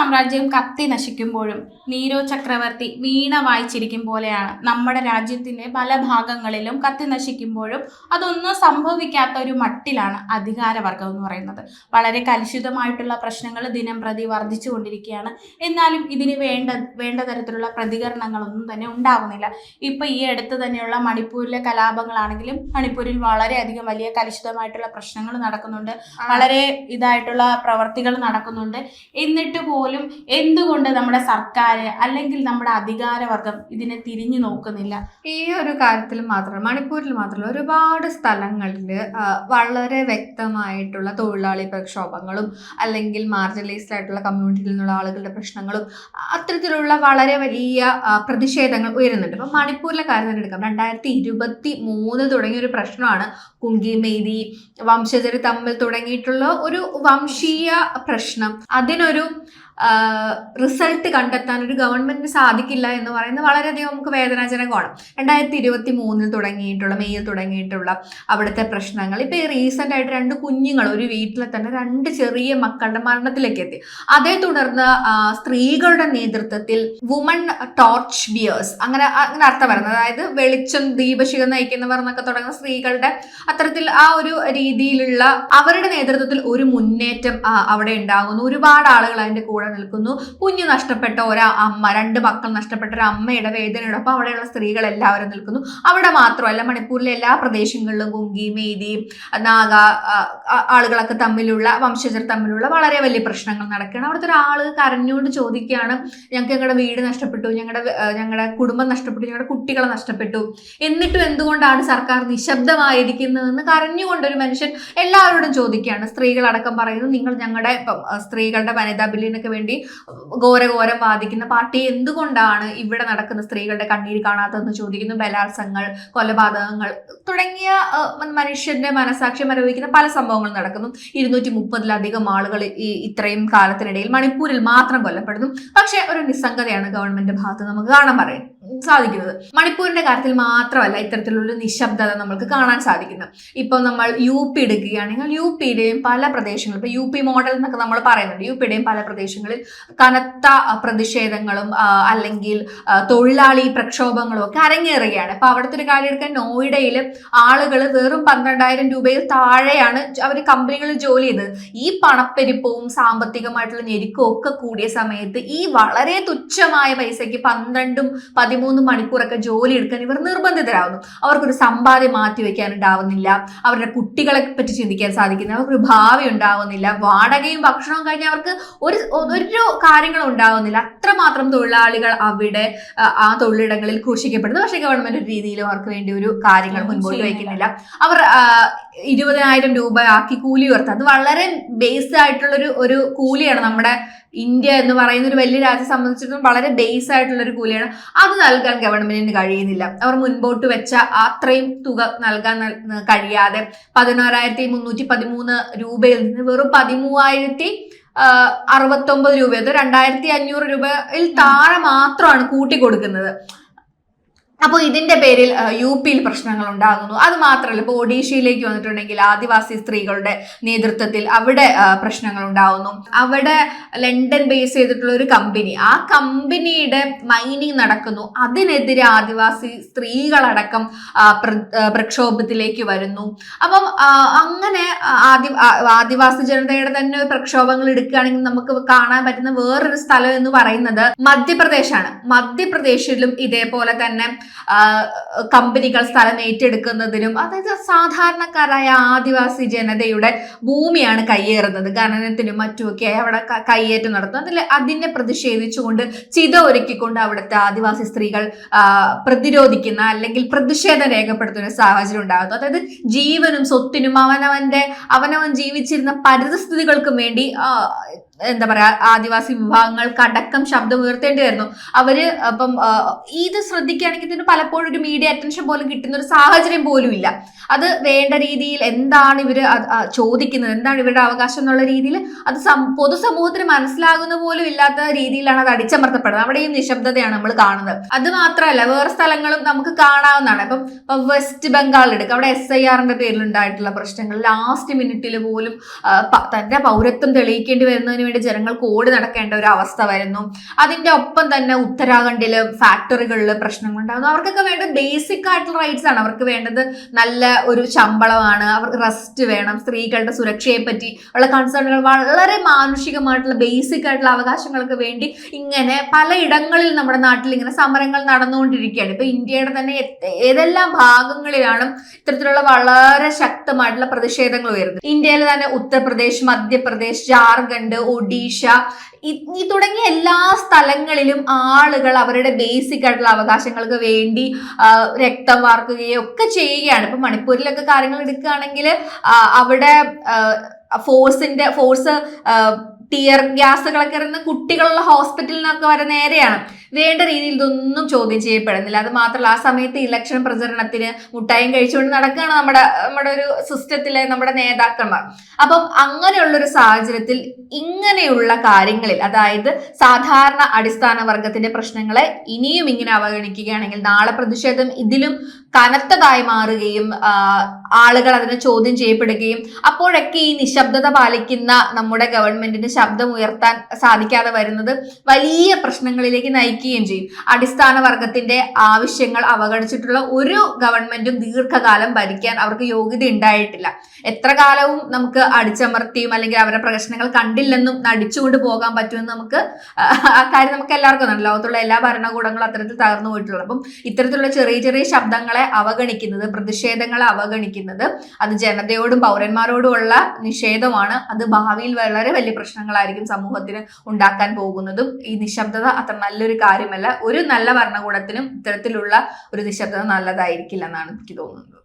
സാമ്രാജ്യം കത്തി നശിക്കുമ്പോഴും നീരോ ചക്രവർത്തി വീണ വായിച്ചിരിക്കും പോലെയാണ് നമ്മുടെ രാജ്യത്തിന്റെ പല ഭാഗങ്ങളിലും കത്തി നശിക്കുമ്പോഴും അതൊന്നും സംഭവിക്കാത്ത ഒരു മട്ടിലാണ് അധികാരവർഗം എന്ന് പറയുന്നത്. വളരെ കലുഷിതമായിട്ടുള്ള പ്രശ്നങ്ങൾ ദിനം പ്രതി വർദ്ധിച്ചുകൊണ്ടിരിക്കുകയാണ്. എന്നാലും ഇതിന് വേണ്ട തരത്തിലുള്ള പ്രതികരണങ്ങളൊന്നും തന്നെ ഉണ്ടാവുന്നില്ല. ഇപ്പൊ ഈ അടുത്ത് തന്നെയുള്ള മണിപ്പൂരിലെ കലാപങ്ങളാണെങ്കിലും മണിപ്പൂരിൽ വളരെയധികം വലിയ കലുഷിതമായിട്ടുള്ള പ്രശ്നങ്ങൾ നടക്കുന്നുണ്ട്, വളരെ ഇതായിട്ടുള്ള പ്രവർത്തികൾ നടക്കുന്നുണ്ട്. എന്നിട്ട് പോലും എന്തുകൊണ്ട് നമ്മുടെ സർക്കാർ അല്ലെങ്കിൽ നമ്മുടെ അധികാരവർഗം ഇതിനെ തിരിഞ്ഞു നോക്കുന്നില്ല? ഈ ഒരു കാര്യത്തിൽ മാത്രമല്ല, മണിപ്പൂരിൽ മാത്രമല്ല, ഒരുപാട് സ്ഥലങ്ങളിൽ വളരെ വ്യക്തമായിട്ടുള്ള തൊഴിലാളി പ്രക്ഷോഭങ്ങളും അല്ലെങ്കിൽ മാർജിനലൈസ്ഡ് ആയിട്ടുള്ള കമ്മ്യൂണിറ്റിയിൽ നിന്നുള്ള ആളുകളുടെ പ്രശ്നങ്ങളും അത്തരത്തിലുള്ള വളരെ വലിയ പ്രതിഷേധങ്ങൾ ഉയരുന്നുണ്ട്. ഇപ്പം മണിപ്പൂരിലെ കാര്യം തന്നെ എടുക്കാം. 2023 തുടങ്ങിയ ഒരു പ്രശ്നമാണ് കുങ്കി മേരി വംശജർ തമ്മിൽ തുടങ്ങിയിട്ടുള്ള ഒരു വംശീയ പ്രശ്നം. അതിനൊരു റിസൾട്ട് കണ്ടെത്താൻ ഒരു ഗവൺമെന്റിന് സാധിക്കില്ല എന്ന് പറയുന്നത് വളരെയധികം നമുക്ക് വേദനാജനകമാണ്. 2023 തുടങ്ങിയിട്ടുള്ള മെയ്യിൽ തുടങ്ങിയിട്ടുള്ള അവിടുത്തെ പ്രശ്നങ്ങൾ ഇപ്പൊ ഈ റീസെന്റ് ആയിട്ട് 2 കുഞ്ഞുങ്ങൾ ഒരു വീട്ടിലെ തന്നെ 2 ചെറിയ മക്കളുടെ മരണത്തിലേക്ക് എത്തി. അതേ തുടർന്ന് സ്ത്രീകളുടെ നേതൃത്വത്തിൽ വുമൺ ടോർച്ച് ബിയേഴ്സ് അങ്ങനെ അർത്ഥം വരുന്നത്, അതായത് വെളിച്ചം ദീപശിഖ നയിക്കുന്നവർ എന്നൊക്കെ തുടങ്ങുന്ന സ്ത്രീകളുടെ അത്തരത്തിൽ ആ ഒരു രീതിയിലുള്ള അവരുടെ നേതൃത്വത്തിൽ ഒരു മുന്നേറ്റം അവിടെ ഉണ്ടാകുന്നു. ഒരുപാട് ആളുകൾ അതിന്റെ കൂടെ നിൽക്കുന്നു. കുഞ്ഞു നഷ്ടപ്പെട്ട അമ്മ, 2 മക്കൾ നഷ്ടപ്പെട്ട ഒരു അമ്മയുടെ വേദനയോടൊപ്പം അവിടെയുള്ള സ്ത്രീകൾ എല്ലാവരും നിൽക്കുന്നു. അവിടെ മാത്രമല്ല, മണിപ്പൂരിലെ എല്ലാ പ്രദേശങ്ങളിലും കുങ്കി മേരി നാഗ ആളുകളൊക്കെ തമ്മിലുള്ള വംശജർ തമ്മിലുള്ള വളരെ വലിയ പ്രശ്നങ്ങൾ നടക്കുകയാണ്. അവിടുത്തെ ഒരാള് കരഞ്ഞുകൊണ്ട് ചോദിക്കുകയാണ്, ഞങ്ങൾക്ക് ഞങ്ങളുടെ വീട് നഷ്ടപ്പെട്ടു, ഞങ്ങളുടെ കുടുംബം നഷ്ടപ്പെട്ടു, ഞങ്ങളുടെ കുട്ടികളെ നഷ്ടപ്പെട്ടു, എന്നിട്ടും എന്തുകൊണ്ടാണ് സർക്കാർ നിശബ്ദമായിരിക്കുന്നതെന്ന് കരഞ്ഞുകൊണ്ടൊരു മനുഷ്യൻ എല്ലാവരോടും ചോദിക്കുകയാണ്. സ്ത്രീകളടക്കം പറയുന്നു, നിങ്ങൾ ഞങ്ങളുടെ സ്ത്രീകളുടെ വനിതാ ബില്ലിനൊക്കെ വേണ്ടി ഘോരഘോരം വാദിക്കുന്ന പാർട്ടി എന്തുകൊണ്ടാണ് ഇവിടെ നടക്കുന്ന സ്ത്രീകളുടെ കണ്ണീര് കാണാത്തതെന്ന് ചോദിക്കുന്നു. ബലാത്സംഗങ്ങൾ, കൊലപാതകങ്ങൾ തുടങ്ങിയ മനുഷ്യന്റെ മനസാക്ഷി മരവിക്കുന്ന പല സംഭവങ്ങളും നടക്കുന്നു. 230-ലധികം ആളുകൾ ഇത്രയും കാലത്തിനിടയിൽ മണിപ്പൂരിൽ മാത്രം കൊല്ലപ്പെടുന്നു. പക്ഷെ ഒരു നിസ്സംഗതയാണ് ഗവൺമെന്റ് ഭാഗത്ത് നമുക്ക് കാണാൻ സാധിക്കുന്നത്. മണിപ്പൂരിന്റെ കാര്യത്തിൽ മാത്രമല്ല ഇത്തരത്തിലുള്ള നിശബ്ദത നമുക്ക് കാണാൻ സാധിക്കുന്നത്. ഇപ്പൊ നമ്മൾ UP എടുക്കുകയാണെങ്കിൽ UPയുടെയും പല പ്രദേശങ്ങളും, ഇപ്പൊ UP മോഡൽ എന്നൊക്കെ നമ്മൾ പറയുന്നുണ്ട്, UPയുടെയും പല പ്രദേശങ്ങളിൽ കനത്ത പ്രതിഷേധങ്ങളും അല്ലെങ്കിൽ തൊഴിലാളി പ്രക്ഷോഭങ്ങളും ഒക്കെ അരങ്ങേറുകയാണ്. ഇപ്പൊ അവിടുത്തെ ഒരു കാര്യം എടുക്കാൻ, നോയിഡയിൽ ആളുകൾ വെറും 12,000 രൂപയിൽ താഴെയാണ് അവർ കമ്പനികളിൽ ജോലി ചെയ്തത്. ഈ പണപ്പെരുപ്പവും സാമ്പത്തികമായിട്ടുള്ള ഞെരുക്കവും ഒക്കെ കൂടിയ സമയത്ത് ഈ വളരെ തുച്ഛമായ പൈസയ്ക്ക് 12-13 മണിക്കൂറൊക്കെ ജോലി എടുക്കാൻ ഇവർ നിർബന്ധിതരാകുന്നു. അവർക്കൊരു സമ്പാദ്യം മാറ്റിവെക്കാൻ ഉണ്ടാവുന്നില്ല, അവരുടെ കുട്ടികളെ പറ്റി ചിന്തിക്കാൻ സാധിക്കുന്നില്ല, അവർക്കൊരു ഭാവി ഉണ്ടാവുന്നില്ല, വാടകയും ഭക്ഷണവും കഴിഞ്ഞ് അവർക്ക് ഒരു കാര്യങ്ങളും ഉണ്ടാവുന്നില്ല. അത്രമാത്രം തൊഴിലാളികൾ അവിടെ ആ തൊഴിലിടങ്ങളിൽ ക്രൂശിക്കപ്പെടുന്നു. പക്ഷെ ഗവൺമെന്റ് ഒരു രീതിയിലും അവർക്ക് വേണ്ടി ഒരു കാര്യങ്ങൾ മുൻപോട്ട് വയ്ക്കുന്നില്ല. അവർ 20,000 രൂപ ആക്കി കൂലി ഉയർത്തുക, അത് വളരെ ബേസ്ഡ് ആയിട്ടുള്ള ഒരു കൂലിയാണ്. നമ്മുടെ ഇന്ത്യ എന്ന് പറയുന്ന ഒരു വലിയ രാജ്യത്തെ സംബന്ധിച്ചിടത്തോളം വളരെ ബേസ് ആയിട്ടുള്ള ഒരു കൂലിയാണ്. അത് നൽകാൻ ഗവൺമെന്റിന് കഴിയുന്നില്ല. അവർ മുൻപോട്ട് വെച്ച അത്രയും തുക നൽകാൻ കഴിയാതെ 11,313 രൂപയിൽ നിന്ന് വെറും 13,069 രൂപ, അത് 2,500 രൂപയിൽ താഴെ മാത്രമാണ് കൂട്ടിക്കൊടുക്കുന്നത്. അപ്പോൾ ഇതിന്റെ പേരിൽ UPയിൽ പ്രശ്നങ്ങൾ ഉണ്ടാകുന്നു. അത് മാത്രമല്ല, ഇപ്പോൾ ഒഡീഷയിലേക്ക് വന്നിട്ടുണ്ടെങ്കിൽ ആദിവാസി സ്ത്രീകളുടെ നേതൃത്വത്തിൽ അവിടെ പ്രശ്നങ്ങൾ ഉണ്ടാകുന്നു. അവിടെ ലണ്ടൻ ബേസ് ചെയ്തിട്ടുള്ള ഒരു കമ്പനി, ആ കമ്പനിയുടെ മൈനിങ് നടക്കുന്നു. അതിനെതിരെ ആദിവാസി സ്ത്രീകളടക്കം പ്രക്ഷോഭത്തിലേക്ക് വരുന്നു. അപ്പം അങ്ങനെ ആദിവാസി ജനതയുടെ തന്നെ പ്രക്ഷോഭങ്ങൾ എടുക്കുകയാണെങ്കിൽ നമുക്ക് കാണാൻ പറ്റുന്ന വേറൊരു സ്ഥലം എന്ന് പറയുന്നത് മധ്യപ്രദേശാണ്. മധ്യപ്രദേശിലും ഇതേപോലെ തന്നെ കമ്പനികൾ സ്ഥലം ഏറ്റെടുക്കുന്നതിനും, അതായത് സാധാരണക്കാരായ ആദിവാസി ജനതയുടെ ഭൂമിയാണ് കയ്യേറുന്നത്, ഖനനത്തിനും മറ്റുമൊക്കെ അവിടെ കയ്യേറ്റം നടത്തുന്നത്. അതിനെ പ്രതിഷേധിച്ചുകൊണ്ട് ചിത ഒരുക്കിക്കൊണ്ട് അവിടുത്തെ ആദിവാസി സ്ത്രീകൾ പ്രതിരോധിക്കുന്ന അല്ലെങ്കിൽ പ്രതിഷേധം രേഖപ്പെടുത്തുന്ന ഒരു സാഹചര്യം ഉണ്ടാകുന്നു. അതായത് ജീവനും സ്വത്തിനും അവനവൻ ജീവിച്ചിരുന്ന പരിതസ്ഥിതികൾക്കും വേണ്ടി എന്താ പറയാ, ആദിവാസി വിഭാഗങ്ങൾക്ക് അടക്കം ശബ്ദം ഉയർത്തേണ്ടി വരുന്നു. അവര് അപ്പം ഇത് ശ്രദ്ധിക്കുകയാണെങ്കിൽ ഇതിന് പലപ്പോഴും ഒരു മീഡിയ അറ്റൻഷൻ പോലും കിട്ടുന്ന ഒരു സാഹചര്യം പോലും ഇല്ല. അത് വേണ്ട രീതിയിൽ എന്താണ് ഇവര് ചോദിക്കുന്നത്, എന്താണ് ഇവരുടെ അവകാശം എന്നുള്ള രീതിയിൽ അത് പൊതുസമൂഹത്തിന് മനസ്സിലാകുന്ന പോലും ഇല്ലാത്ത രീതിയിലാണ് അത് അടിച്ചമർത്തപ്പെടുന്നത്. അവിടെയും നിശബ്ദതയാണ് നമ്മൾ കാണുന്നത്. അത് മാത്രമല്ല, വേറെ സ്ഥലങ്ങളും നമുക്ക് കാണാവുന്നതാണ്. ഇപ്പം വെസ്റ്റ് ബംഗാൾ എടുക്കുക, അവിടെ SIRന്റെ പേരിൽ ഉണ്ടായിട്ടുള്ള പ്രശ്നങ്ങൾ ലാസ്റ്റ് മിനിറ്റിൽ പോലും തന്റെ പൗരത്വം തെളിയിക്കേണ്ടി വരുന്നതിന് വേണ്ടി ജനങ്ങൾക്ക് ഓടി നടക്കേണ്ട ഒരു അവസ്ഥ വരുന്നു. അതിന്റെ ഒപ്പം തന്നെ ഉത്തരാഖണ്ഡില് ഫാക്ടറികളില് പ്രശ്നങ്ങൾ ഉണ്ടാകുന്നു. അവർക്കൊക്കെ വേണ്ടത് ബേസിക് ആയിട്ടുള്ള റൈറ്റ്സ് ആണ്. അവർക്ക് വേണ്ടത് നല്ല ഒരു ശമ്പളമാണ്, അവർക്ക് റെസ്റ്റ് വേണം, സ്ത്രീകളുടെ സുരക്ഷയെ പറ്റി ഉള്ള കൺസേണുകൾ, വളരെ മാനുഷികമായിട്ടുള്ള ബേസിക് ആയിട്ടുള്ള അവകാശങ്ങൾക്ക് വേണ്ടി ഇങ്ങനെ പലയിടങ്ങളിൽ നമ്മുടെ നാട്ടിൽ ഇങ്ങനെ സമരങ്ങൾ നടന്നുകൊണ്ടിരിക്കുകയാണ്. ഇപ്പൊ ഇന്ത്യയുടെ തന്നെ ഏതെല്ലാം ഭാഗങ്ങളിലാണ് ഇത്തരത്തിലുള്ള വളരെ ശക്തമായിട്ടുള്ള പ്രതിഷേധങ്ങൾ ഉയരുന്നത്. ഇന്ത്യയിൽ തന്നെ ഉത്തർപ്രദേശ്, മധ്യപ്രദേശ്, ജാർഖണ്ഡ്, ഒഡീഷ ഈ തുടങ്ങിയ എല്ലാ സ്ഥലങ്ങളിലും ആളുകൾ അവരുടെ ബേസിക് ആയിട്ടുള്ള അവകാശങ്ങൾക്ക് വേണ്ടി രക്തം വാർക്കുകയും ഒക്കെ ചെയ്യുകയാണ്. ഇപ്പൊ മണിപ്പൂരിലൊക്കെ കാര്യങ്ങൾ എടുക്കുകയാണെങ്കിൽ അവിടെ ഫോഴ്സ് ടിയർ ഗ്യാസുകളൊക്കെ എറിയുന്ന കുട്ടികളുള്ള ഹോസ്പിറ്റലിനൊക്കെ വരെ നേരെയാണ്. വേണ്ട രീതിയിൽ ഇതൊന്നും ചോദ്യം ചെയ്യപ്പെടുന്നില്ല. അത് മാത്രമല്ല, ആ സമയത്ത് ഇലക്ഷൻ പ്രചരണത്തിന് മുട്ടായും കഴിച്ചുകൊണ്ട് നടക്കുകയാണ് നമ്മുടെ ഒരു സിസ്റ്റത്തിലെ നമ്മുടെ നേതാക്കന്മാർ. അപ്പം അങ്ങനെയുള്ളൊരു സാഹചര്യത്തിൽ ഇങ്ങനെയുള്ള കാര്യങ്ങളിൽ, അതായത് സാധാരണ അടിസ്ഥാന വർഗത്തിന്റെ പ്രശ്നങ്ങളെ ഇനിയും ഇങ്ങനെ അവഗണിക്കുകയാണെങ്കിൽ നാളെ പ്രതിഷേധം ഇതിലും കനത്തതായി മാറുകയും ആളുകൾ അതിനെ ചോദ്യം ചെയ്യപ്പെടുകയും അപ്പോഴൊക്കെ ഈ നിശബ്ദത പാലിക്കുന്ന നമ്മുടെ ഗവൺമെന്റിന് ശബ്ദം ഉയർത്താൻ സാധിക്കാതെ വരുന്നത് വലിയ പ്രശ്നങ്ങളിലേക്ക് നയിക്കുകയും ചെയ്യും. അടിസ്ഥാന വർഗത്തിന്റെ ആവശ്യങ്ങൾ അവഗണിച്ചിട്ടുള്ള ഒരു ഗവൺമെന്റും ദീർഘകാലം ഭരിക്കാൻ അവർക്ക് യോഗ്യത ഉണ്ടായിട്ടില്ല. എത്ര കാലവും നമുക്ക് അടിച്ചമർത്തിയും അല്ലെങ്കിൽ അവരുടെ പ്രശ്നങ്ങൾ കണ്ടില്ലെന്നും നടിച്ചുകൊണ്ട് പോകാൻ പറ്റുമെന്ന് നമുക്ക് ആ കാര്യം നമുക്ക് എല്ലാവർക്കും അറിയാം. ലോകത്തുള്ള എല്ലാ ഭരണകൂടങ്ങളും അത്തരത്തിൽ തകർന്നു പോയിട്ടുള്ളത്. അപ്പം ഇത്തരത്തിലുള്ള ചെറിയ ചെറിയ ശബ്ദങ്ങളെ അവഗണിക്കുന്നത്, പ്രതിഷേധങ്ങളെ അവഗണിക്കുന്നത്, അത് ജനതയോടും പൗരന്മാരോടുമുള്ള നിഷേധമാണ്. അത് ഭാവിയിൽ വളരെ വലിയ പ്രശ്നങ്ങളായിരിക്കും സമൂഹത്തിന് ഉണ്ടാക്കാൻ പോകുന്നതും. ഈ നിശബ്ദത അത്ര നല്ലൊരു കാര്യമല്ല. ഒരു നല്ല ഭരണകൂടത്തിനും ഇത്തരത്തിലുള്ള ഒരു നിശബ്ദത നല്ലതായിരിക്കില്ല എന്നാണ് എനിക്ക് തോന്നുന്നത്.